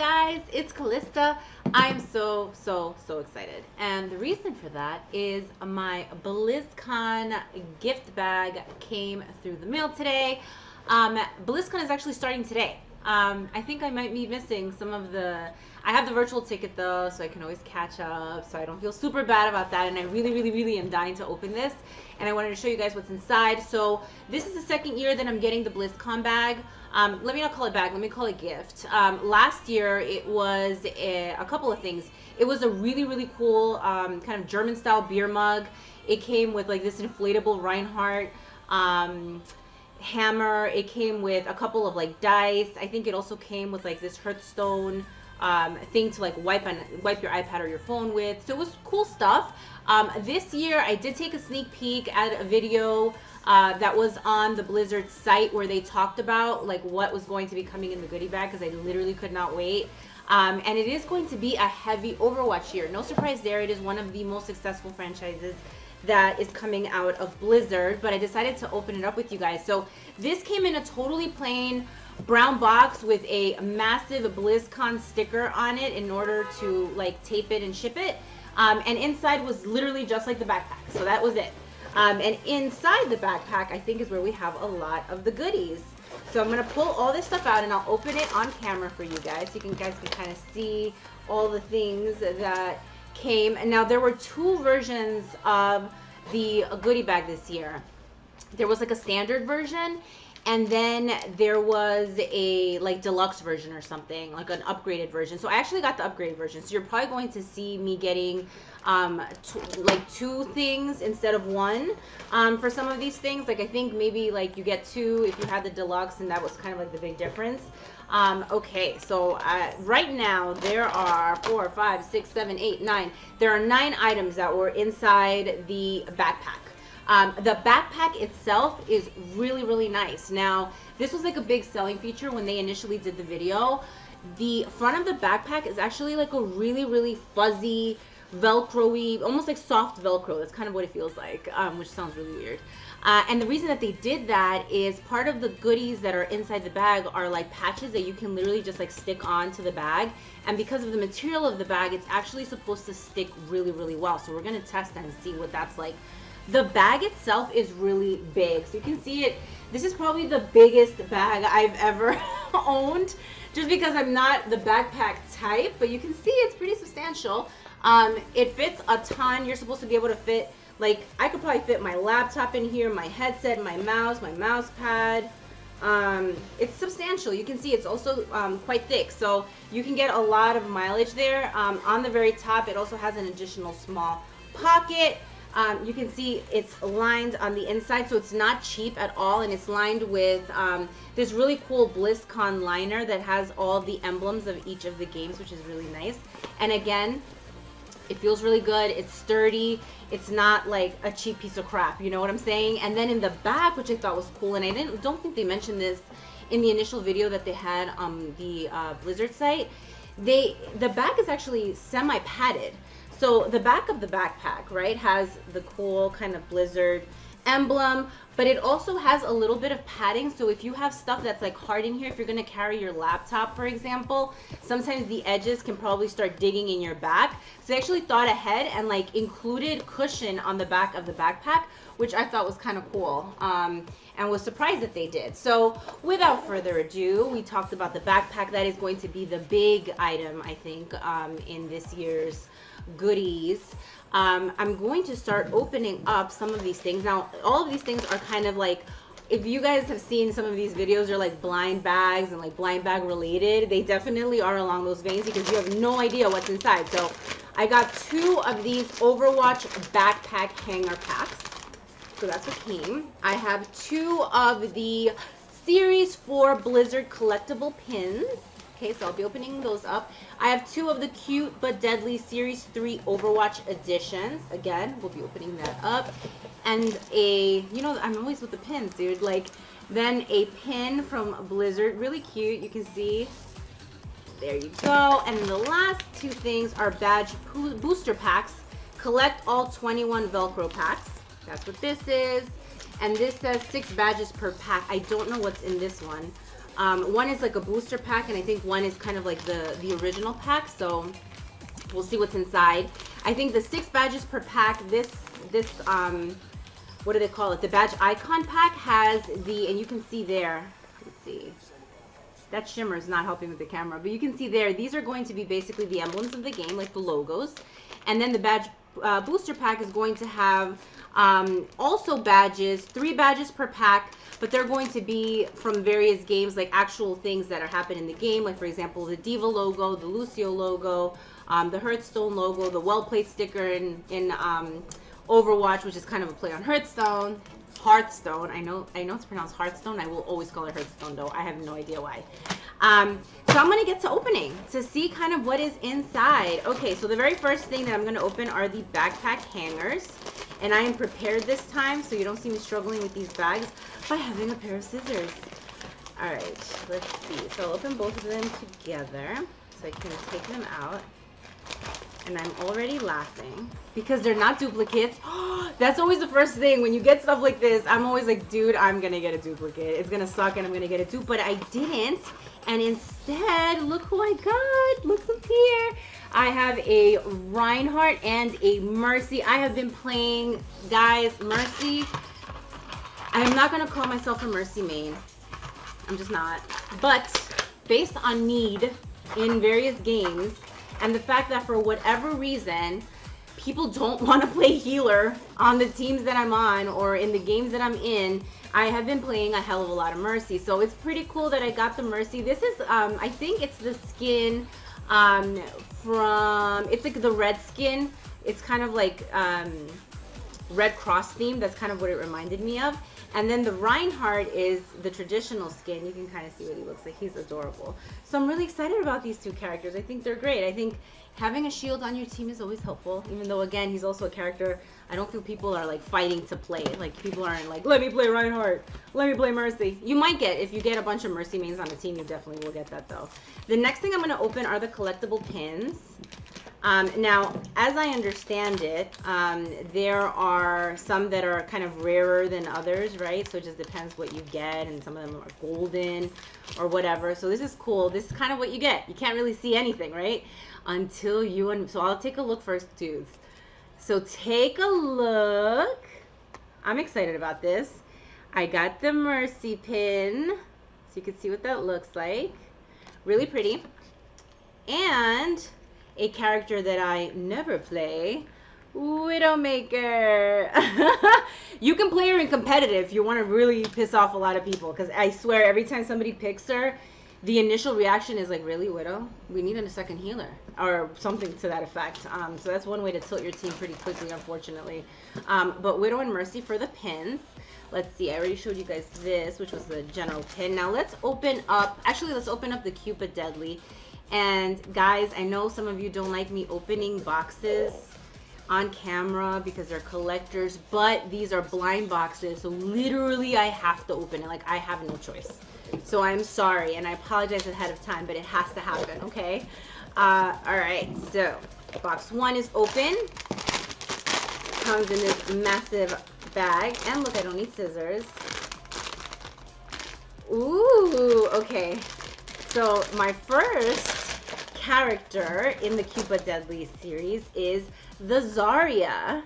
guys? It's Calysta. I'm so excited. And the reason for that is my BlizzCon gift bag came through the mail today. BlizzCon is actually starting today. I think I might be missing some of I have the virtual ticket though, so I can always catch up, so I don't feel super bad about that. And I really am dying to open this, and I wanted to show you guys what's inside. So this is the second year that I'm getting the BlizzCon bag. Let me not call it bag, let me call it gift. Last year it was a couple of things. It was a really cool kind of German style beer mug. It came with like this inflatable Reinhardt hammer. It came with a couple of like dice. I think it also came with like this Hearthstone thing to like wipe your iPad or your phone with. So it was cool stuff. This year I did take a sneak peek at a video that was on the Blizzard site where they talked about like what was going to be coming in the goodie bag, because I literally could not wait. And it is going to be a heavy Overwatch year. No surprise there. It is one of the most successful franchises that is coming out of Blizzard, but I decided to open it up with you guys. So this came in a totally plain brown box with a massive BlizzCon sticker on it in order to like tape it and ship it. And inside was literally just like the backpack. So that was it. And inside the backpack, I think, is where we have a lot of the goodies. So I'm going to pull all this stuff out and I'll open it on camera for you guys. So you guys can kind of see all the things that came. And now there were two versions of the goodie bag this year. There was like a standard version, and then there was a like deluxe version or something, like an upgraded version. So I actually got the upgraded version. So you're probably going to see me getting like two things instead of one for some of these things. Like I think maybe like you get two if you had the deluxe, and that was kind of like the big difference. Okay, so right now there are 4, 5, 6, 7, 8, 9. There are 9 items that were inside the backpack. The backpack itself is really nice. Now, this was like a big selling feature when they initially did the video. The front of the backpack is actually like a really fuzzy, Velcro-y, almost like soft Velcro. That's kind of what it feels like, which sounds really weird. And the reason that they did that is part of the goodies that are inside the bag are like patches that you can literally just like stick onto the bag. And because of the material of the bag, it's actually supposed to stick really well. So we're going to test and see what that's like. The bag itself is really big. So you can see it. This is probably the biggest bag I've ever owned, just because I'm not the backpack type, but you can see it's pretty substantial. It fits a ton. You're supposed to be able to fit, like, I could probably fit my laptop in here, my headset, my mouse pad. It's substantial. You can see it's also quite thick, so you can get a lot of mileage there. On the very top, it also has an additional small pocket. You can see it's lined on the inside, so it's not cheap at all, and it's lined with this really cool BlizzCon liner that has all the emblems of each of the games, which is really nice. And again, it feels really good. It's sturdy. It's not like a cheap piece of crap, you know what I'm saying? And then in the back, which I thought was cool, and I don't think they mentioned this in the initial video that they had on the Blizzard site, the back is actually semi-padded. So the back of the backpack, right, has the cool kind of Blizzard emblem, but it also has a little bit of padding. So if you have stuff that's like hard in here, if you're going to carry your laptop, for example, sometimes the edges can probably start digging in your back. So they actually thought ahead and like included cushion on the back of the backpack, which I thought was kind of cool, and was surprised that they did. So without further ado, we talked about the backpack. That is going to be the big item, I think, in this year's goodies. I'm going to start opening up some of these things. Now, all of these things are kind of like, if you guys have seen some of these videos, are like blind bags and like blind bag related. They definitely are along those veins because you have no idea what's inside. So I got 2 of these Overwatch backpack hanger packs. So that's what came. I have 2 of the Series 4 Blizzard collectible pins. Okay, so I'll be opening those up. I have 2 of the Cute But Deadly Series 3 Overwatch editions. Again, we'll be opening that up. And you know, I'm always with the pins, dude. Like, then a pin from Blizzard. Really cute. You can see. There you go. And the last 2 things are badge booster packs. Collect all 21 Velcro packs. That's what this is. And this says 6 badges per pack. I don't know what's in this one. One is like a booster pack, and I think one is kind of like the original pack. So we'll see what's inside. I think the 6 badges per pack, this what do they call it? The badge icon pack has the, and you can see there, let's see. That shimmer is not helping with the camera, but you can see there, these are going to be basically the emblems of the game, like the logos. And then the badge booster pack is going to have also badges, 3 badges per pack, but they're going to be from various games, like actual things that are happening in the game, like for example, the Diva logo, the Lucio logo, the Hearthstone logo, the well-played sticker in Overwatch, which is kind of a play on Hearthstone. Hearthstone. I know it's pronounced Hearthstone. I will always call it Hearthstone, though. I have no idea why. So I'm going to get to opening to see kind of what is inside. Okay, so the very first thing that I'm going to open are the backpack hangers. And I am prepared this time, so you don't see me struggling with these bags by having a pair of scissors. All right, let's see. So I'll open both of them together so I can take them out. And I'm already laughing because they're not duplicates. That's always the first thing. When you get stuff like this, I'm always like, dude, I'm going to get a duplicate. It's going to suck and I'm going to get a dupe. But I didn't. And instead, look who I got. Look up here. I have a Reinhardt and a Mercy. I have been playing, guys, Mercy. I am not going to call myself a Mercy main. I'm just not. But based on need in various games, and the fact that for whatever reason, people don't want to play healer on the teams that I'm on or in the games that I'm in, I have been playing a hell of a lot of Mercy. So it's pretty cool that I got the Mercy. This is, I think it's the skin from, it's like the red skin. It's kind of like Red Cross theme. That's kind of what it reminded me of. And then the Reinhardt is the traditional skin. You can kind of see what he looks like. He's adorable. So I'm really excited about these 2 characters. I think they're great. I think having a shield on your team is always helpful. Even though, again, he's also a character I don't feel people are like fighting to play. Like people aren't like, let me play Reinhardt. Let me play Mercy. You might get, if you get a bunch of Mercy mains on a team, you definitely will get that though. The next thing I'm going to open are the collectible pins. Now, as I understand it, there are some that are kind of rarer than others, right? So it just depends what you get, and some of them are golden or whatever. So this is cool. This is kind of what you get. You can't really see anything, right? Until you, so I'll take a look first, too. So take a look. I'm excited about this. I got the Mercy pin, so you can see what that looks like. Really pretty. And a character that I never play, Widowmaker. You can play her in competitive if you want to really piss off a lot of people, because I swear every time somebody picks her, the initial reaction is like, really, Widow? We need a second healer or something to that effect. So that's one way to tilt your team pretty quickly, unfortunately. But Widow and Mercy for the pins. Let's see, I already showed you guys this, which was the general pin. Now let's open up, actually let's open up the Cupid Deadly. And guys, I know some of you don't like me opening boxes on camera because they're collectors, but these are blind boxes, so literally I have to open it. Like, I have no choice. So I'm sorry, and I apologize ahead of time, but it has to happen, okay? Alright, so box 1 is open. Comes in this massive bag. And look, I don't need scissors. Ooh, okay. So my first character in the Cupid Deadly series is the Zarya.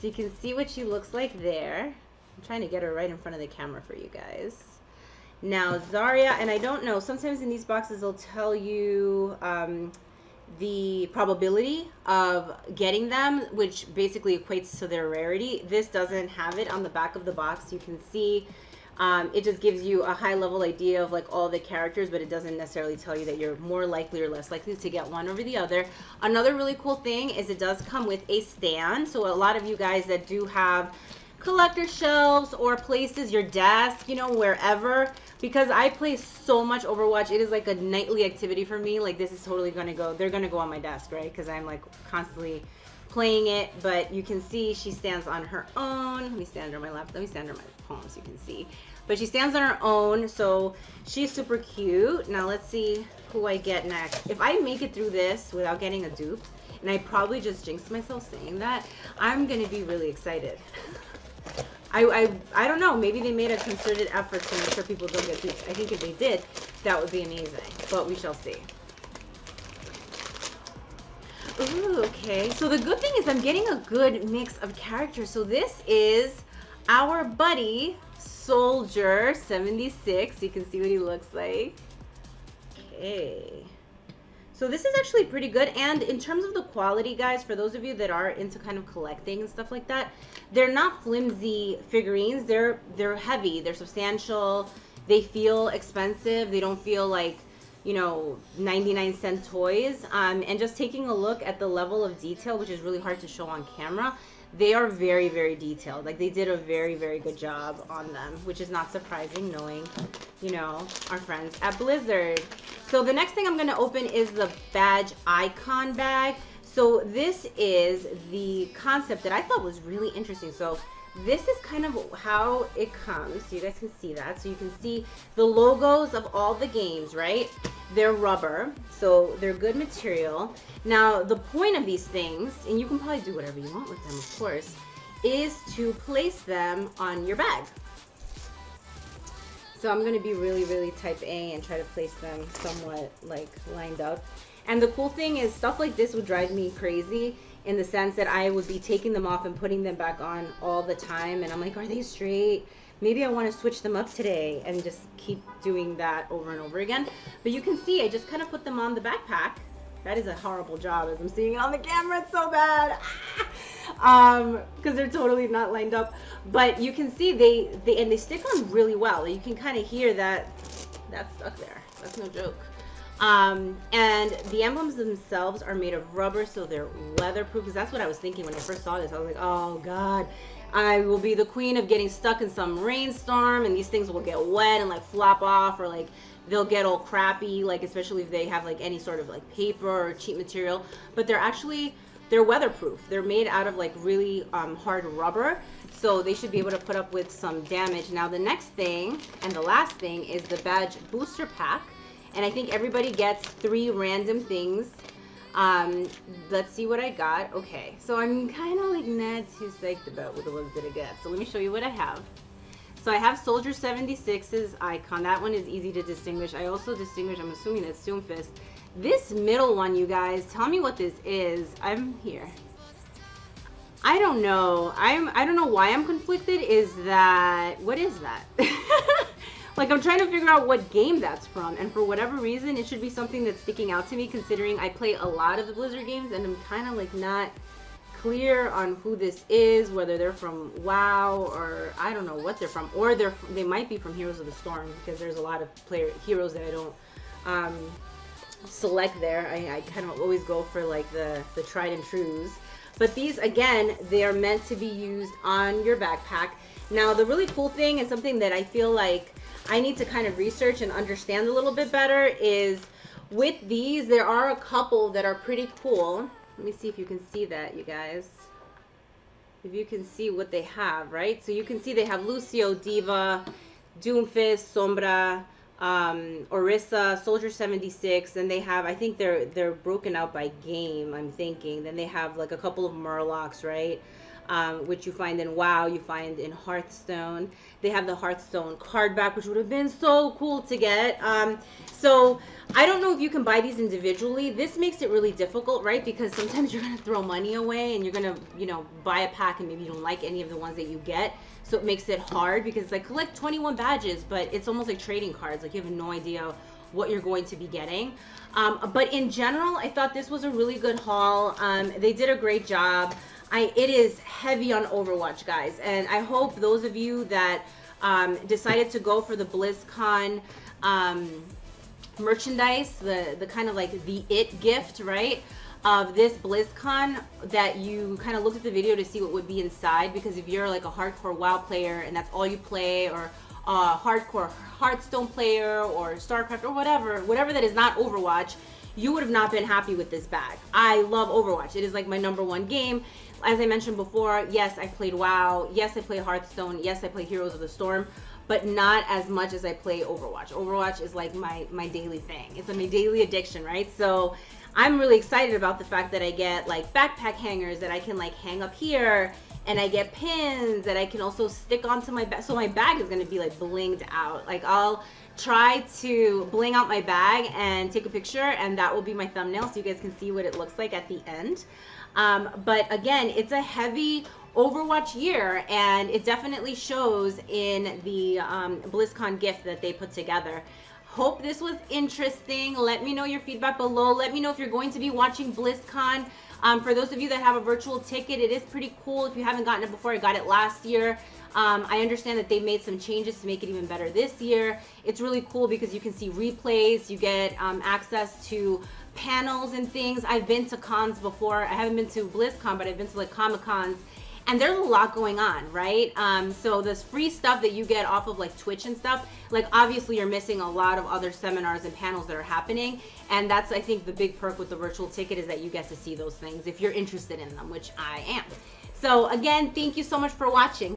So you can see what she looks like there. I'm trying to get her right in front of the camera for you guys. Now Zarya, and I don't know, sometimes in these boxes they'll tell you the probability of getting them, which basically equates to their rarity. This doesn't have it on the back of the box. You can see it just gives you a high level idea of like all the characters, but it doesn't necessarily tell you that you're more likely or less likely to get one over the other. Another really cool thing is it does come with a stand. So a lot of you guys that do have collector shelves or places, your desk, you know, wherever, because I play so much Overwatch, it is like a nightly activity for me. Like, this is totally gonna go, they're gonna go on my desk, right? Because I'm like constantly playing it. But you can see she stands on her own. Let me stand on my left, let me stand on my palm so you can see. But she stands on her own, so she's super cute. Now let's see who I get next. If I make it through this without getting a dupe, and I probably just jinxed myself saying that, I'm gonna be really excited. I don't know. Maybe they made a concerted effort to make sure people don't get duped. I think if they did, that would be amazing. But we shall see. Ooh, okay. So the good thing is I'm getting a good mix of characters. So this is our buddy, Soldier 76. You can see what he looks like. Okay. So this is actually pretty good, and in terms of the quality, guys, for those of you that are into kind of collecting and stuff like that, they're not flimsy figurines. They're heavy, they're substantial, they feel expensive, they don't feel like, you know, 99-cent toys. And just taking a look at the level of detail, which is really hard to show on camera, they are very, very detailed. Like, they did a very, very good job on them, which is not surprising knowing, you know, our friends at Blizzard. So the next thing I'm going to open is the badge icon bag. So this is the concept that I thought was really interesting. So this is kind of how it comes. So you guys can see that. So you can see the logos of all the games, right? They're rubber, so they're good material. Now, the point of these things, and you can probably do whatever you want with them, of course, is to place them on your bag. So I'm going to be really, really type A and try to place them somewhat like lined up. And the cool thing is stuff like this would drive me crazy in the sense that I would be taking them off and putting them back on all the time. And I'm like, are they straight? Maybe I want to switch them up today, and just keep doing that over and over again. But you can see I just kind of put them on the backpack. That is a horrible job as I'm seeing it on the camera. It's so bad. Because they're totally not lined up. But you can see they stick on really well. You can kind of hear that that's stuck there. That's no joke. And the emblems themselves are made of rubber, so they're weatherproof. Because that's what I was thinking when I first saw this. I was like, oh God, I will be the queen of getting stuck in some rainstorm, and these things will get wet and like flop off, or like they'll get all crappy, like especially if they have like any sort of like paper or cheap material. But they're weatherproof. They're made out of like really hard rubber, so they should be able to put up with some damage. Now the next thing and the last thing is the badge booster pack, and I think everybody gets 3 random things. Let's see what I got. Okay, so I'm kind of like not too psyched about what the ones that I get. So let me show you what I have. So I have Soldier 76's icon. That one is easy to distinguish. I also distinguish, I'm assuming that's Doomfist. This middle one, you guys, tell me what this is. I'm here. I don't know. I don't know why I'm conflicted. What is that? Like, I'm trying to figure out what game that's from, and for whatever reason, it should be something that's sticking out to me, considering I play a lot of the Blizzard games, and I'm kind of like not clear on who this is, whether they're from WoW, or I don't know what they're from, or they might be from Heroes of the Storm, because there's a lot of heroes that I don't select there. I kind of always go for like the tried and trues. But these, again, they are meant to be used on your backpack. Now, the really cool thing, and something that I feel like I need to kind of research and understand a little bit better, is with these, there are a couple that are pretty cool. Let me see if you can see that, you guys. If you can see what they have, right? So you can see they have Lucio, Diva, Doomfist, Sombra, Orisa, Soldier 76, and they have, I think they're broken out by game, I'm thinking. Then they have like a couple of Murlocs, right? Which you find in WoW, you find in Hearthstone. They have the Hearthstone card back, which would have been so cool to get. So I don't know if you can buy these individually. This makes it really difficult, right? Because sometimes you're gonna throw money away, and you're gonna, you know, buy a pack and maybe you don't like any of the ones that you get. So it makes it hard, because it's like collect 21 badges, but it's almost like trading cards. Like, you have no idea what you're going to be getting. But in general, I thought this was a really good haul. They did a great job. It is heavy on Overwatch, guys, and I hope those of you that decided to go for the BlizzCon merchandise, the kind of like the it gift, right, of this BlizzCon, that you kind of looked at the video to see what would be inside. Because if you're like a hardcore WoW player and that's all you play, or a hardcore Hearthstone player, or StarCraft, or whatever that is not Overwatch, you would have not been happy with this bag. I love Overwatch. It is like my #1 game. As I mentioned before, yes, I played WoW. Yes, I play Hearthstone. Yes, I play Heroes of the Storm, but not as much as I play Overwatch. Overwatch is like my daily thing. It's my daily addiction, right? So I'm really excited about the fact that I get like backpack hangers that I can like hang up here, and I get pins that I can also stick onto my bag. So my bag is going to be like blinged out. Like I'll try to bling out my bag and take a picture, and that will be my thumbnail so you guys can see what it looks like at the end. But again, it's a heavy Overwatch year, and it definitely shows in the BlizzCon gift that they put together. Hope this was interesting. Let me know your feedback below. Let me know if you're going to be watching BlizzCon. For those of you that have a virtual ticket, it is pretty cool. If you haven't gotten it before, I got it last year. I understand that they made some changes to make it even better this year. It's really cool because you can see replays, you get access to panels and things. I've been to cons before. I haven't been to BlizzCon, but I've been to like Comic-Cons. And there's a lot going on, right? So this free stuff that you get off of like Twitch and stuff, like obviously you're missing a lot of other seminars and panels that are happening. And that's, I think, the big perk with the virtual ticket is that you get to see those things if you're interested in them, which I am. So again, thank you so much for watching.